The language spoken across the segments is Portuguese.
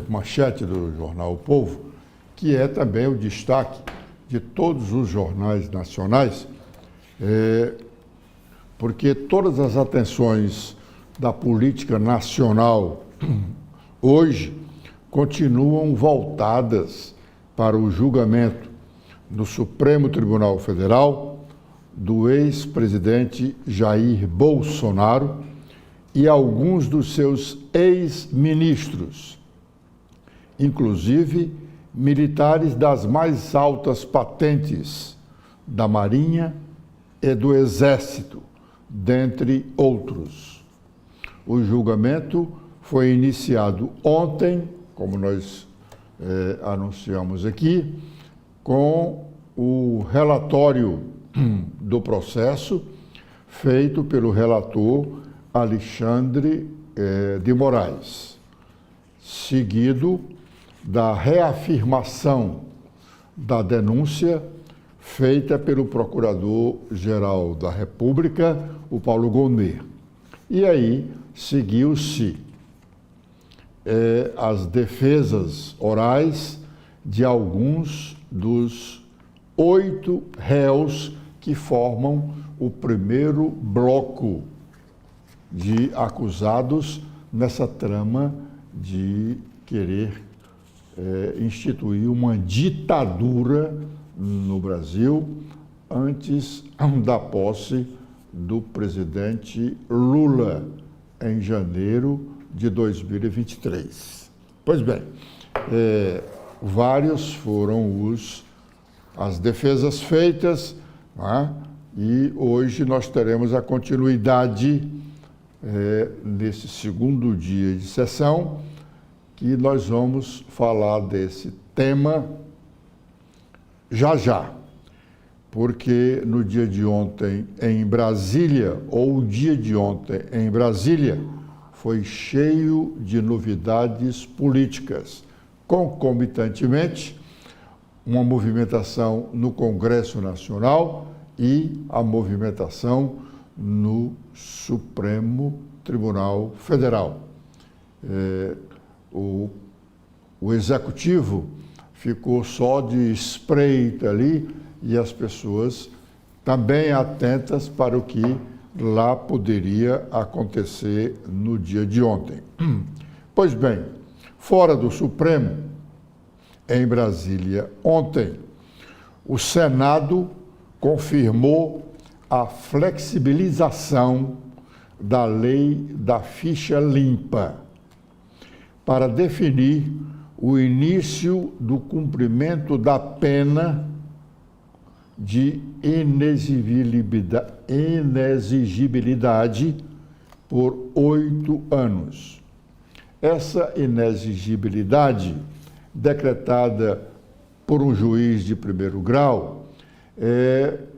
manchete do jornal O Povo, que é também o destaque de todos os jornais nacionais, porque todas as atenções da política nacional hoje continuam voltadas para o julgamento no Supremo Tribunal Federal do ex-presidente Jair Bolsonaro e alguns dos seus ex-ministros, inclusive militares das mais altas patentes da Marinha e do Exército, dentre outros. O julgamento foi iniciado ontem, como nós anunciamos aqui, com o relatório do processo feito pelo relator Alexandre de Moraes, seguido da reafirmação da denúncia feita pelo Procurador-Geral da República, o Paulo Gonet. E aí seguiu-se as defesas orais de alguns dos 8 réus que formam o primeiro bloco de acusados nessa trama de querer instituir uma ditadura no Brasil antes da posse do presidente Lula em janeiro de 2023. Pois bem, vários foram as defesas feitas, né? E hoje nós teremos a continuidade nesse segundo dia de sessão, que nós vamos falar desse tema já, porque no dia de ontem em Brasília, ou o dia de ontem em Brasília, foi cheio de novidades políticas, concomitantemente uma movimentação no Congresso Nacional e a movimentação no Supremo Tribunal Federal. O Executivo ficou só de espreita ali e as pessoas também atentas para o que lá poderia acontecer no dia de ontem. Pois bem, fora do Supremo, em Brasília, ontem, o Senado confirmou a flexibilização da lei da ficha limpa para definir o início do cumprimento da pena de inexigibilidade por 8 anos. Essa inexigibilidade, decretada por um juiz de primeiro grau,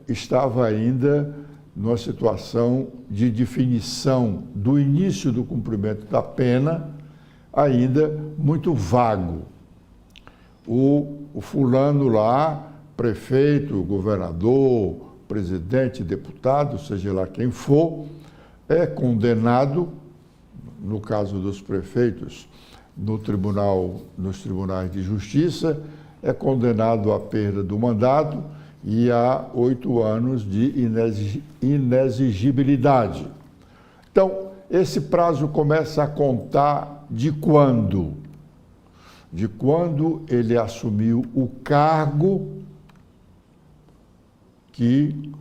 estava ainda numa situação de definição do início do cumprimento da pena, ainda muito vago. O fulano lá, prefeito, governador, presidente, deputado, seja lá quem for, é condenado, no caso dos prefeitos, nos tribunais de justiça, é condenado à perda do mandato e a 8 anos de inexigibilidade. Então, esse prazo começa a contar de quando? De quando ele assumiu o cargo que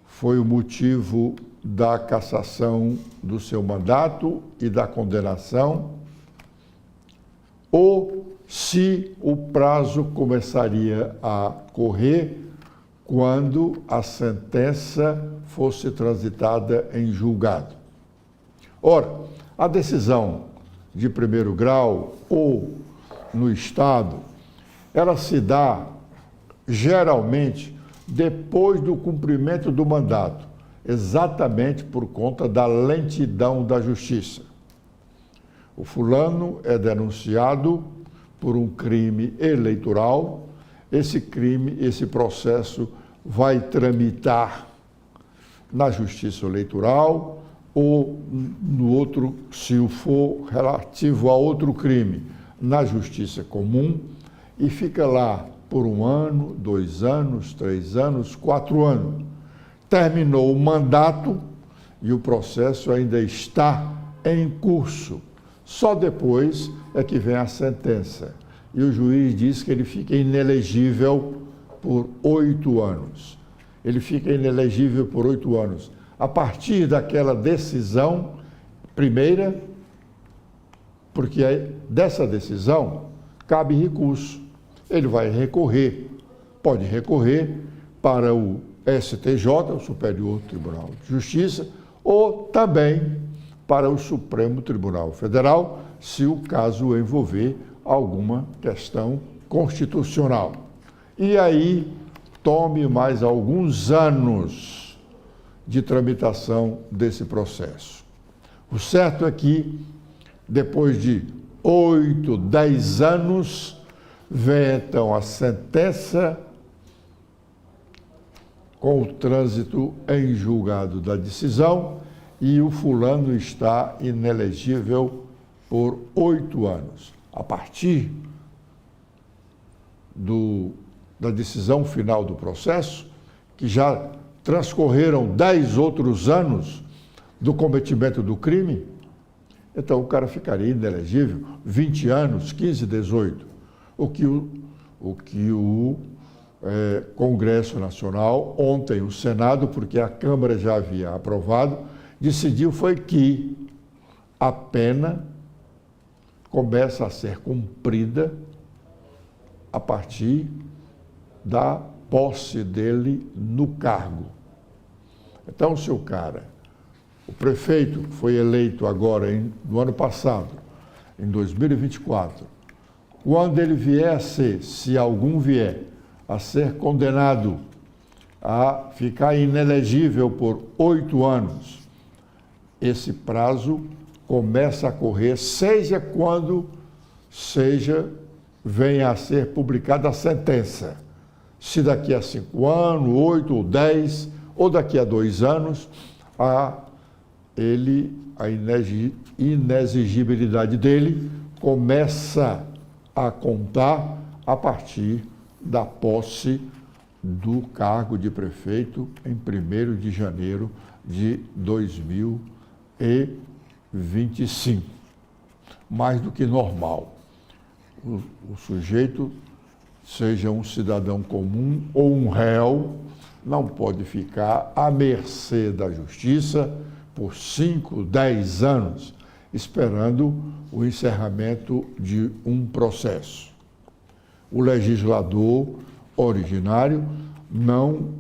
foi o motivo da cassação do seu mandato e da condenação, ou se o prazo começaria a correr quando a sentença fosse transitada em julgado. Ora, a decisão de primeiro grau ou no Estado, ela se dá geralmente depois do cumprimento do mandato, exatamente por conta da lentidão da justiça. O fulano é denunciado por um crime eleitoral, esse processo vai tramitar na justiça eleitoral ou no outro, se for relativo a outro crime, na Justiça Comum e fica lá por 1 ano, 2 anos, 3 anos, 4 anos. Terminou o mandato e o processo ainda está em curso. Só depois é que vem a sentença. E o juiz diz que ele fica inelegível por 8 anos. Ele fica inelegível por 8 anos. A partir daquela decisão primeira, porque dessa decisão cabe recurso. Ele vai recorrer, pode recorrer para o STJ, o Superior Tribunal de Justiça, ou também para o Supremo Tribunal Federal, se o caso envolver alguma questão constitucional. E aí, tome mais alguns anos de tramitação desse processo. O certo é que, depois de 8, 10 anos, vem então a sentença com o trânsito em julgado da decisão e o fulano está inelegível por 8 anos. A partir da decisão final do processo, que já transcorreram 10 outros anos do cometimento do crime, então o cara ficaria inelegível 20 anos, 15, 18. O que o Congresso Nacional, ontem o Senado, porque a Câmara já havia aprovado, decidiu foi que a pena começa a ser cumprida a partir da posse dele no cargo. Então, se o prefeito foi eleito agora, no ano passado, em 2024, quando ele vier a ser, se algum vier a ser condenado a ficar inelegível por 8 anos, esse prazo começa a correr, seja quando venha a ser publicada a sentença. Se daqui a 5 anos, 8 ou 10, ou daqui a 2 anos, a inexigibilidade dele começa a contar a partir da posse do cargo de prefeito em 1º de janeiro de 2025. Mais do que normal. O sujeito, seja um cidadão comum ou um réu, não pode ficar à mercê da justiça por 5, 10 anos, esperando o encerramento de um processo. O legislador originário não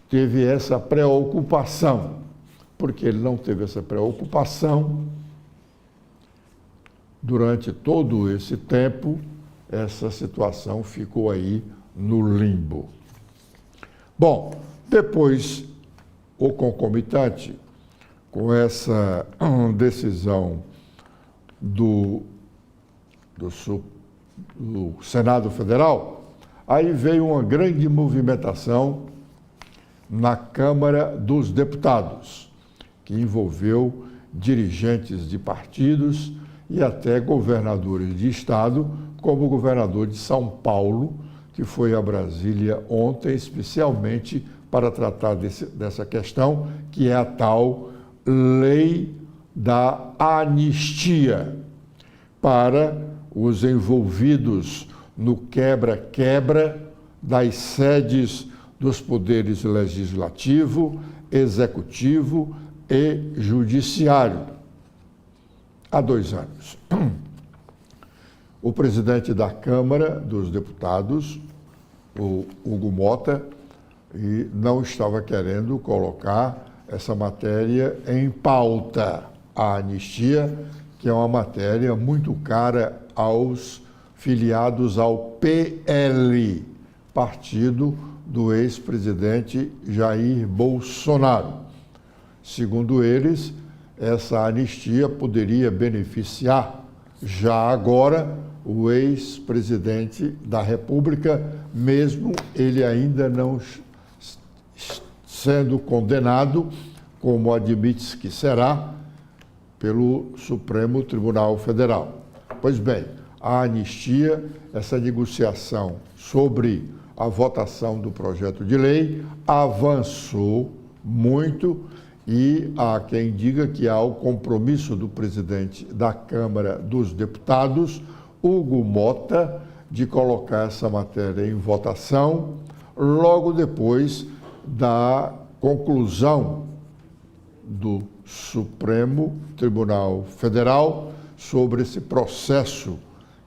teve essa preocupação. Porque ele não teve essa preocupação, durante todo esse tempo, essa situação ficou aí no limbo. Bom, depois, o concomitante com essa decisão do Senado Federal, aí veio uma grande movimentação na Câmara dos Deputados, que envolveu dirigentes de partidos e até governadores de estado, como o governador de São Paulo, que foi a Brasília ontem, especialmente para tratar dessa questão, que é a tal lei da anistia para os envolvidos no quebra-quebra das sedes dos poderes legislativo, executivo e judiciário, há 2 anos. O presidente da Câmara dos Deputados, o Hugo Mota, não estava querendo colocar essa matéria em pauta, a anistia, que é uma matéria muito cara aos filiados ao PL, partido do ex-presidente Jair Bolsonaro. Segundo eles, essa anistia poderia beneficiar já agora o ex-presidente da República, mesmo ele ainda não sendo condenado, como admite-se que será, pelo Supremo Tribunal Federal. Pois bem, a anistia, essa negociação sobre a votação do projeto de lei avançou muito e há quem diga que há o compromisso do presidente da Câmara dos Deputados, Hugo Mota, de colocar essa matéria em votação logo depois da conclusão do Supremo Tribunal Federal sobre esse processo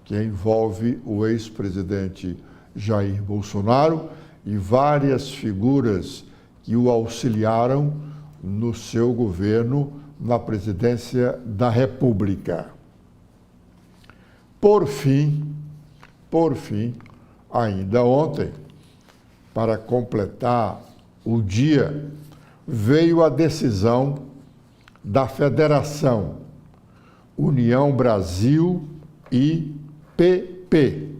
que envolve o ex-presidente Jair Bolsonaro e várias figuras que o auxiliaram no seu governo na presidência da República. Por fim, ainda ontem, para completar o dia, veio a decisão da Federação União Brasil e PP.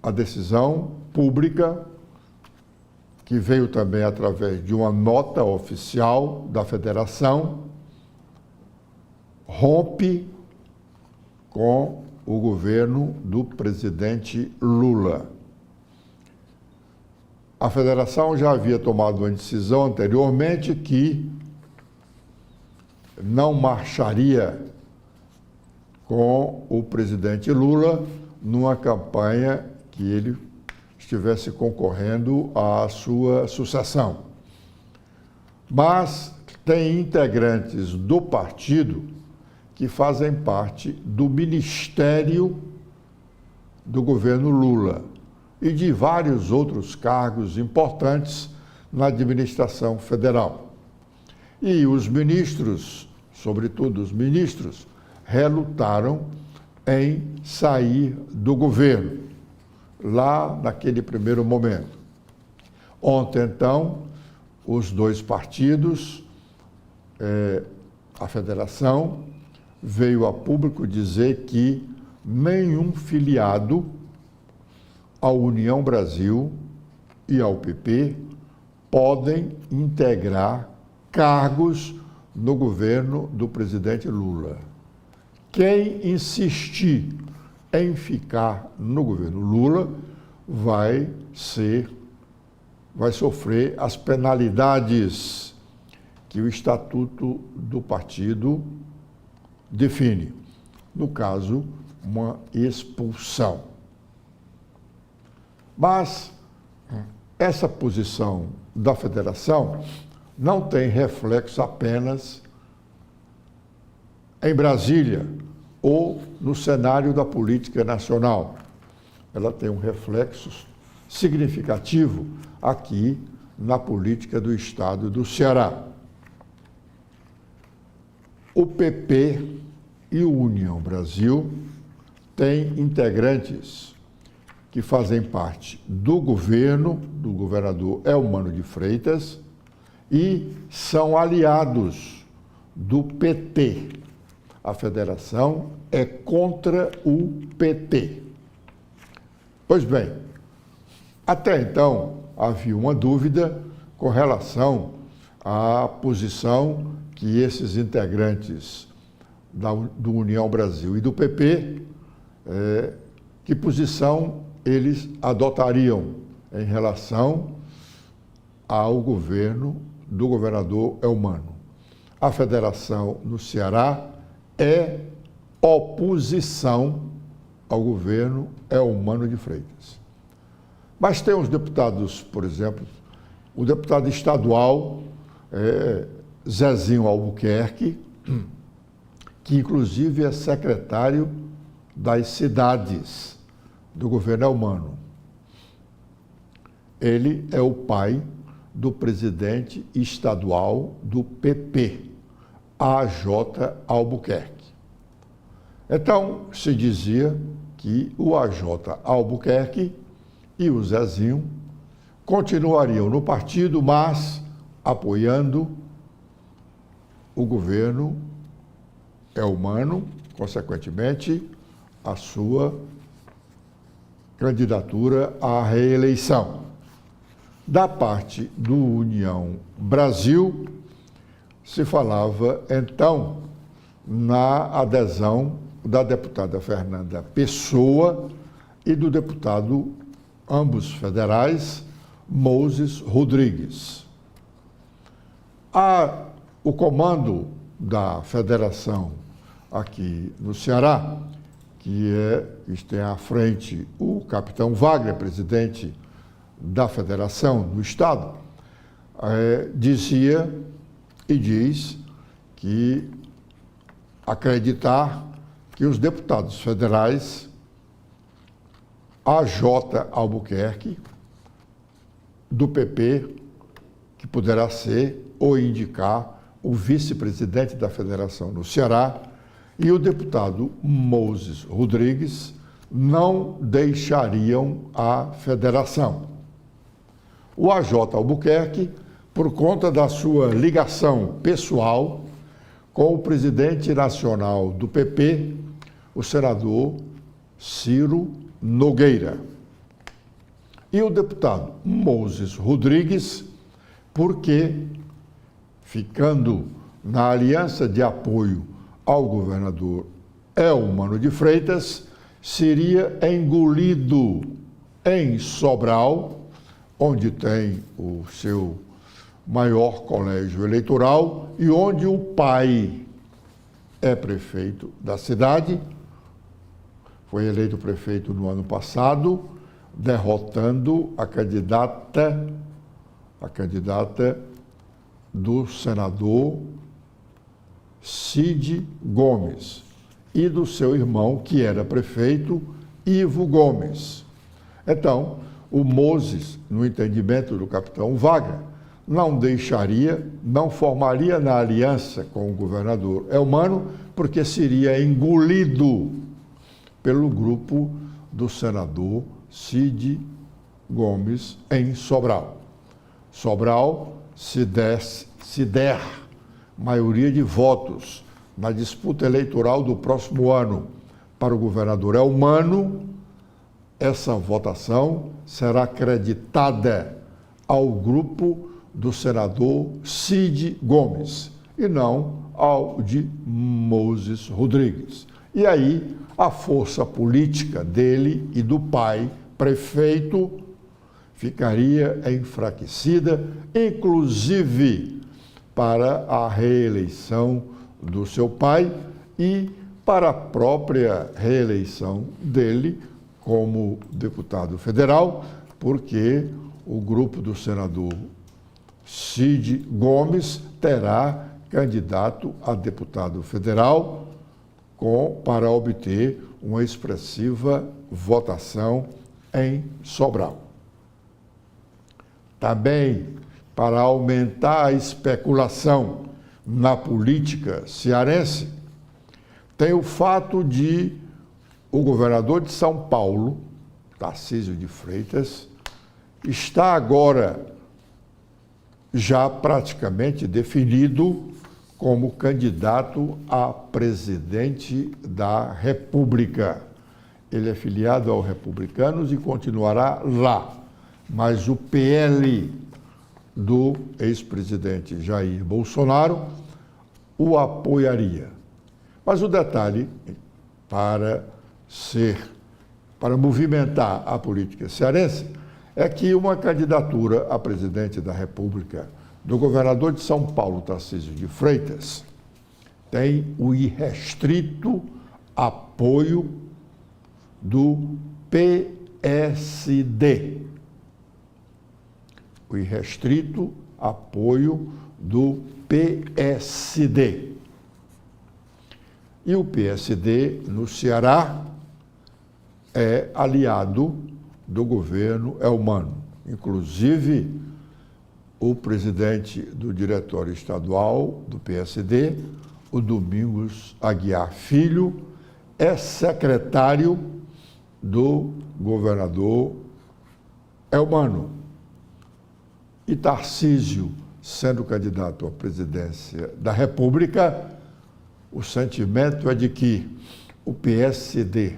A decisão pública, que veio também através de uma nota oficial da Federação, rompe com o governo do presidente Lula. A Federação já havia tomado uma decisão anteriormente que não marcharia com o presidente Lula numa campanha que ele estivesse concorrendo à sua sucessão. Mas tem integrantes do partido que fazem parte do ministério do governo Lula e de vários outros cargos importantes na administração federal. E os ministros, sobretudo os ministros, relutaram em sair do governo, lá naquele primeiro momento. Ontem, então, os dois partidos, a federação, veio a público dizer que nenhum filiado à União Brasil e ao PP podem integrar cargos no governo do presidente Lula. Quem insistir em ficar no governo Lula vai sofrer as penalidades que o Estatuto do partido define. No caso, uma expulsão. Mas essa posição da federação não tem reflexo apenas em Brasília ou no cenário da política nacional. Ela tem um reflexo significativo aqui na política do estado do Ceará. O PP e o União Brasil têm integrantes que fazem parte do governo do governador Eumano de Freitas e são aliados do PT. A federação é contra o PT. Pois bem, até então havia uma dúvida com relação à posição que esses integrantes do União Brasil e do PP, que posição eles adotariam em relação ao governo do governador Eumano. A federação no Ceará é oposição ao governo Eumano de Freitas. Mas tem os deputados, por exemplo, o deputado estadual Zezinho Albuquerque, que inclusive é secretário das cidades do governo Eumano. Ele é o pai do presidente estadual do PP, AJ Albuquerque. Então, se dizia que o AJ Albuquerque e o Zezinho continuariam no partido, mas apoiando o governo Eumano, consequentemente, a sua candidatura à reeleição. Da parte do União Brasil, se falava, então, na adesão da deputada Fernanda Pessoa e do deputado, ambos federais, Moses Rodrigues. O comando da federação aqui no Ceará, que tem à frente o capitão Wagner, presidente da federação do estado, dizia e diz que acreditar que os deputados federais AJ Albuquerque, do PP, que poderá ser ou indicar o vice-presidente da federação no Ceará, e o deputado Moses Rodrigues não deixariam a federação. O AJ Albuquerque, por conta da sua ligação pessoal com o presidente nacional do PP, o senador Ciro Nogueira. E o deputado Moses Rodrigues, porque, ficando na aliança de apoio ao governador Eumano de Freitas, seria engolido em Sobral, onde tem o seu maior colégio eleitoral e onde o pai é prefeito da cidade. Foi eleito prefeito no ano passado, derrotando a candidata do senador Cid Gomes e do seu irmão, que era prefeito, Ivo Gomes. Então, o Moses, no entendimento do capitão Wagner, não formaria na aliança com o governador Eumano, porque seria engolido pelo grupo do senador Cid Gomes em Sobral. Sobral, se der maioria de votos na disputa eleitoral do próximo ano para o governador Eumano, essa votação será acreditada ao grupo do senador Cid Gomes e não ao de Moses Rodrigues. E aí a força política dele e do pai, prefeito, ficaria enfraquecida, inclusive para a reeleição do seu pai e para a própria reeleição dele como deputado federal, porque o grupo do senador Cid Gomes terá candidato a deputado federal para obter uma expressiva votação em Sobral. Também, para aumentar a especulação na política cearense, tem o fato de o governador de São Paulo, Tarcísio de Freitas, está agora já praticamente definido como candidato a presidente da República. Ele é filiado aos Republicanos e continuará lá, mas o PL do ex-presidente Jair Bolsonaro o apoiaria. Mas o detalhe, para movimentar a política cearense, é que uma candidatura a presidente da República do governador de São Paulo, Tarcísio de Freitas, tem o irrestrito apoio do PSD. O irrestrito apoio do PSD. E o PSD, no Ceará, é aliado do governo Eumano. Inclusive, o presidente do diretório estadual do PSD, o Domingos Aguiar Filho, é secretário do governador Eumano. E Tarcísio, sendo candidato à presidência da República, o sentimento é de que o PSD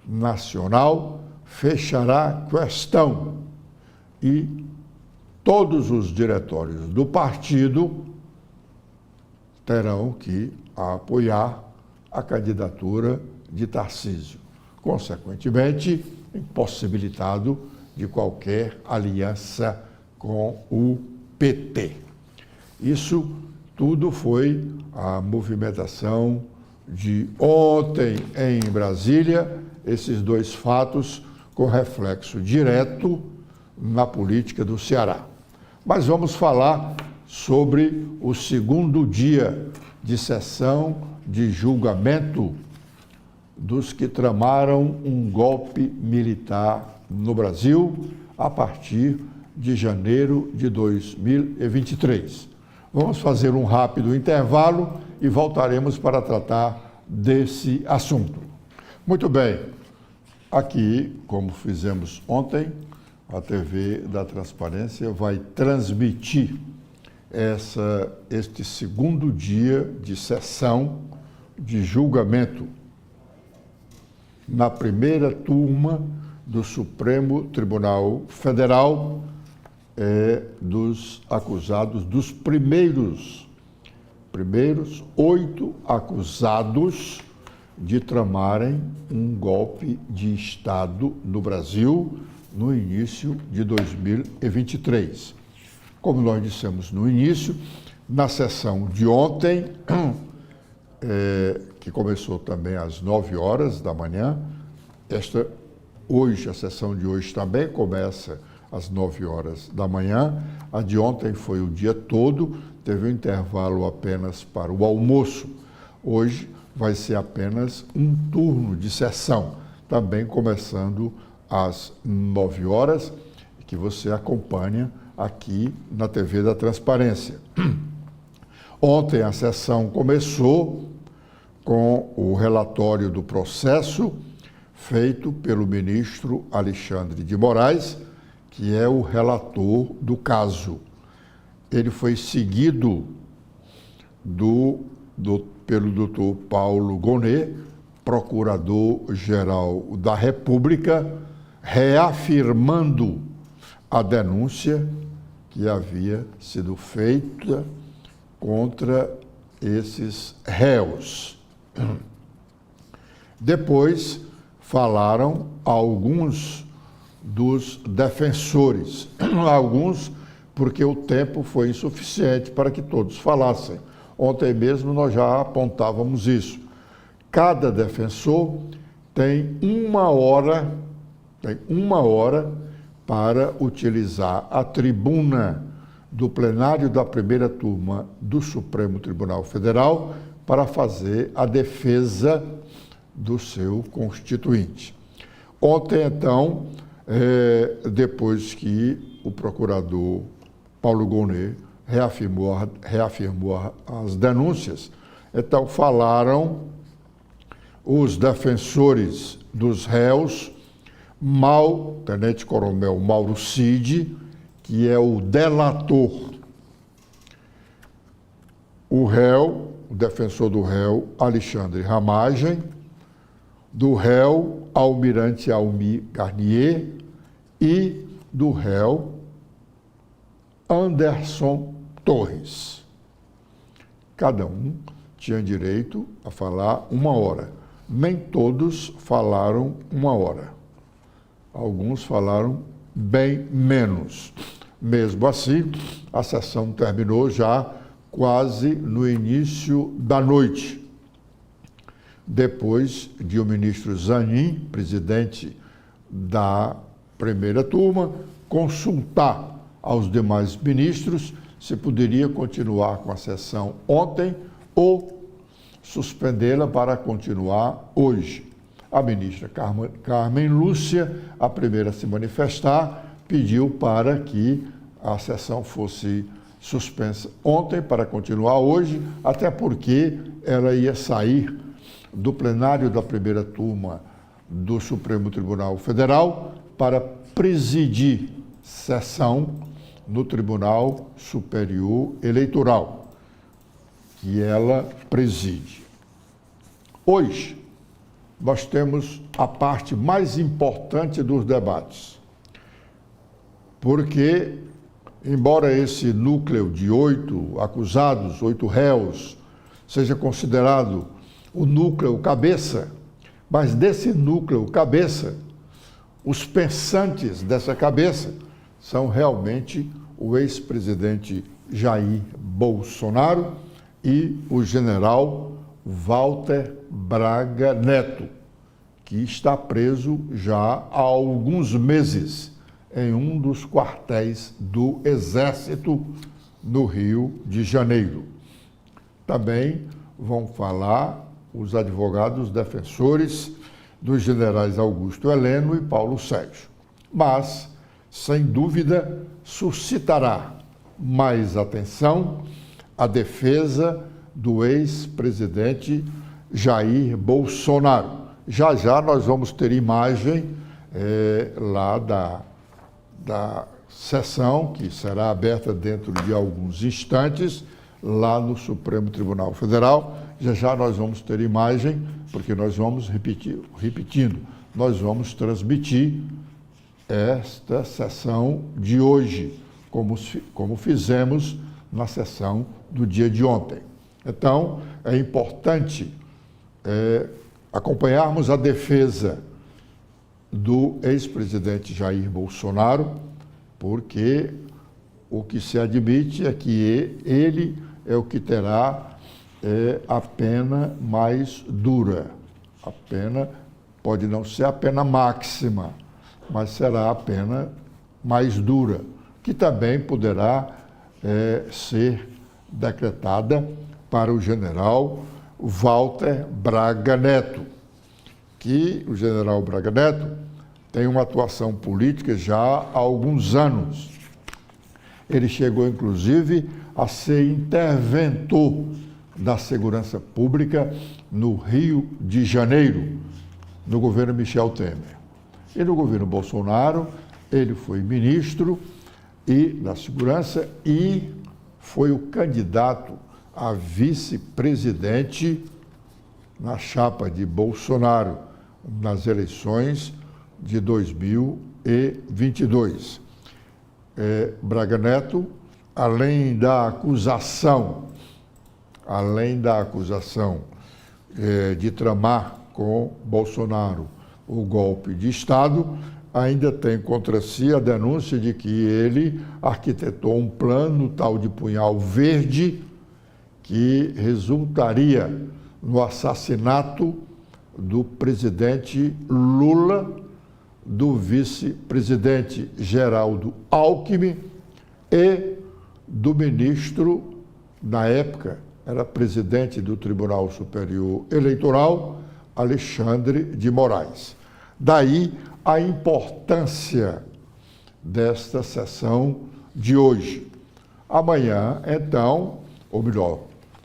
nacional fechará questão e todos os diretórios do partido terão que apoiar a candidatura de Tarcísio, consequentemente impossibilitado de qualquer aliança com o PT. Isso tudo foi a movimentação de ontem em Brasília, esses dois fatos com reflexo direto na política do Ceará. Mas vamos falar sobre o segundo dia de sessão de julgamento dos que tramaram um golpe militar no Brasil a partir de janeiro de 2023. Vamos fazer um rápido intervalo e voltaremos para tratar desse assunto. Muito bem, aqui, como fizemos ontem, a TV da Transparência vai transmitir este segundo dia de sessão de julgamento na primeira turma do Supremo Tribunal Federal dos acusados, dos primeiros 8 acusados de tramarem um golpe de Estado no Brasil no início de 2023. Como nós dissemos no início, na sessão de ontem, que começou também às 9 horas da manhã, a sessão de hoje também começa às 9 horas da manhã. A de ontem foi o dia todo, teve um intervalo apenas para o almoço. Hoje vai ser apenas um turno de sessão, também começando às 9 horas, que você acompanha aqui na TV da Transparência. Ontem a sessão começou com o relatório do processo feito pelo ministro Alexandre de Moraes, que é o relator do caso. Ele foi seguido pelo doutor Paulo Gonet, procurador-geral da República, reafirmando a denúncia que havia sido feita contra esses réus. Depois falaram alguns dos defensores, alguns porque o tempo foi insuficiente para que todos falassem. Ontem mesmo nós já apontávamos isso. Cada defensor tem uma hora para utilizar a tribuna do plenário da primeira turma do Supremo Tribunal Federal para fazer a defesa do seu constituinte. Ontem, então, depois que o procurador Paulo Gonet reafirmou as denúncias, então falaram os defensores dos réus, Tenente-Coronel Mauro Cid, que é o delator, o defensor do réu Alexandre Ramagem, do réu Almirante Almir Garnier e do réu Anderson Torres. Cada um tinha direito a falar 1 hora. Nem todos falaram 1 hora. Alguns falaram bem menos. Mesmo assim, a sessão terminou já quase no início da noite. Depois de o ministro Zanin, presidente da primeira turma, consultar aos demais ministros se poderia continuar com a sessão ontem ou suspendê-la para continuar hoje. A ministra Carmen Lúcia, a primeira a se manifestar, pediu para que a sessão fosse suspensa ontem para continuar hoje, até porque ela ia sair do plenário da primeira turma do Supremo Tribunal Federal para presidir sessão no Tribunal Superior Eleitoral, que ela preside. Hoje, nós temos a parte mais importante dos debates, porque, embora esse núcleo de 8 acusados, 8 réus, seja considerado o núcleo cabeça, Mas desse núcleo cabeça, os pensantes dessa cabeça são realmente o ex-presidente Jair Bolsonaro e o general Walter Braga Neto, que está preso já há alguns meses em um dos quartéis do Exército no Rio de Janeiro. Também vão falar os advogados defensores dos generais Augusto Heleno e Paulo Sérgio. Mas, sem dúvida, suscitará mais atenção a defesa do ex-presidente Jair Bolsonaro. Já já nós vamos ter imagem lá da sessão, que será aberta dentro de alguns instantes, lá no Supremo Tribunal Federal. Já já nós vamos ter imagem, porque nós vamos repetindo, nós vamos transmitir esta sessão de hoje, como fizemos na sessão do dia de ontem. Então, é importante acompanharmos a defesa do ex-presidente Jair Bolsonaro, porque o que se admite é que ele é o que terá a pena mais dura. A pena pode não ser a pena máxima, mas será a pena mais dura, que também poderá ser decretada para o general Walter Braga Neto, que o general Braga Neto tem uma atuação política já há alguns anos. Ele chegou, inclusive, a ser interventor da segurança pública no Rio de Janeiro, no governo Michel Temer. E no governo Bolsonaro, ele foi ministro da Segurança e foi o candidato a vice-presidente na chapa de Bolsonaro nas eleições de 2022. Braga Neto, além da acusação de tramar com Bolsonaro o golpe de Estado, ainda tem contra si a denúncia de que ele arquitetou um plano tal de punhal verde que resultaria no assassinato do presidente Lula, do vice-presidente Geraldo Alckmin e do ministro, na época, era presidente do Tribunal Superior Eleitoral, Alexandre de Moraes. Daí a importância desta sessão de hoje. Amanhã, então, ou melhor,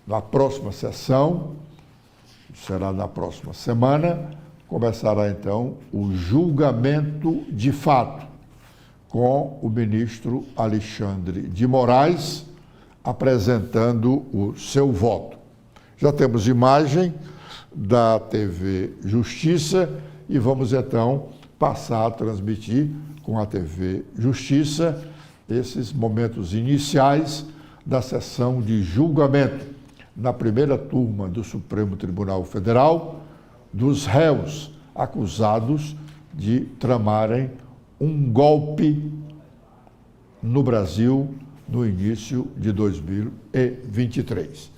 na próxima sessão, será na próxima semana, começará então o julgamento de fato com o ministro Alexandre de Moraes apresentando o seu voto. Já temos imagem da TV Justiça e vamos então passar a transmitir com a TV Justiça esses momentos iniciais da sessão de julgamento na primeira turma do Supremo Tribunal Federal dos réus acusados de tramarem um golpe no Brasil no início de 2023.